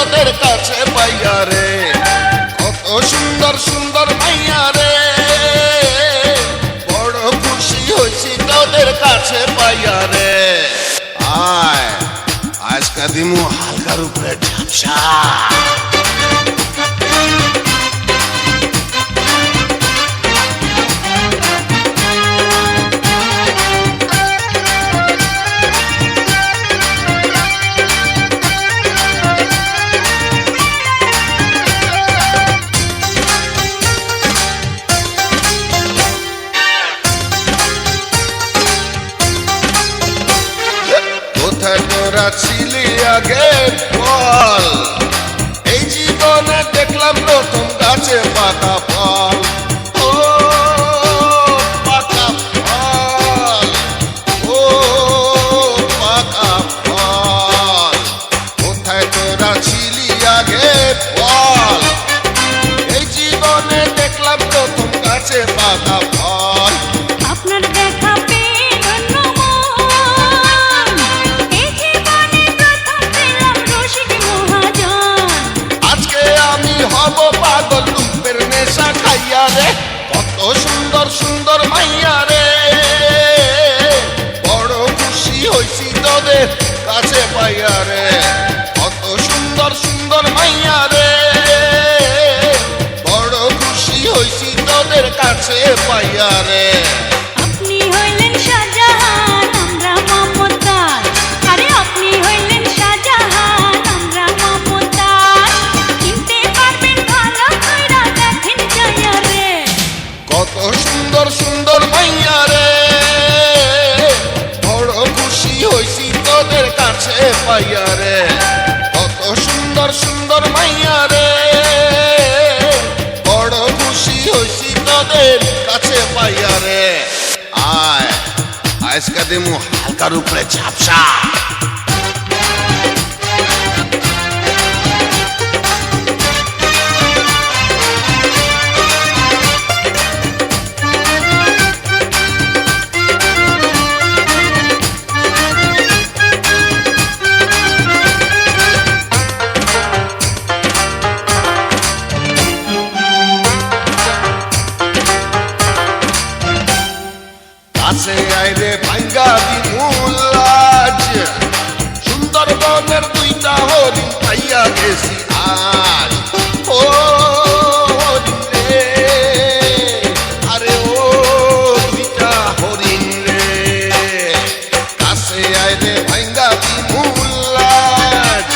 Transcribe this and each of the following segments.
তোদের কাছে পাইয়া রে, কত সুন্দর সুন্দর মাইয়া রে, বড় খুশি হইছি তোদের কাছে পাইয়া রে। আয় আজকা দিমু হালকার উপরে ঝাপসা। কোথায় তোরা ছিলি আগে বল, এই জীবনে দেখলাম প্রথম গাছে পাকা ফল। ও পাকা ফল, ও পাকা ফল, কোথায় তোরা ছিলি আগে বল, এই জীবনে দেখলাম প্রথম গাছে পাকা ফল। আপনার দেখা পেয়ে ধন্যবাদ, এই জীবনে প্রথম পেলাম রসিক মহাজন। আজকে আমি হব পাগল রূপের নেশা খাইয়া রে, কত সুন্দর সুন্দর মাইয়া রে, বড় খুশি হইছি তোদের কাছে পাইয়া রে, কত সুন্দর সুন্দর মাইয়া রে, বড় খুশি হইছি তোদের কাছে পাইয়া রে। আপনি হইলেন শাহজাহান, আমরা মমতাজ। আরে আপনি হইলেন শাহজাহান, আমরা মমতাজ। চিনতে পারবেন ভালো কইরা দেখেন যাইয়া রে, কত সুন্দর সুন্দর মাইয়া রে, বড় খুশি হইছি তোদের কাছে পাইয়া রে, কত সুন্দর সুন্দর মাইয়া রে, বড় খুশি হইছি তোদের কাছে পাইয়া রে। আয় আজকা দিমু হালকার উপরে ঝাপসা। কাছে আইরে ভাঙ্গা দিমুলাজ, সুন্দরবনের দুইটা হরিণ পাইয়া গেছি আজ। ও হরিণ রে, আরে ও দুইটা হরিণ রে, কাছে আইরে ভাঙ্গা দিমুলাজ,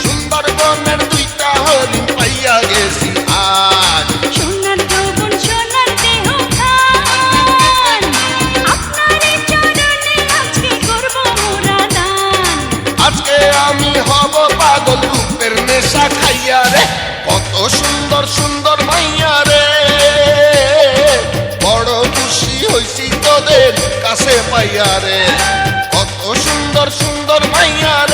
সুন্দরবনের দুইটা হরিণ পাইয়া গেছি আজ। সোনার যৌবন সোনার দেহ খান, আপনারই চরণে আজকে করব মোরা দান। আজকে আমি হব পাগল রূপের নেশা খাইয়া রে, কত সুন্দর সুন্দর মাইয়া রে, বড় খুশি হইছি তোদের কাছে পাইয়া রে, কত সুন্দর সুন্দর মাইয়া রে।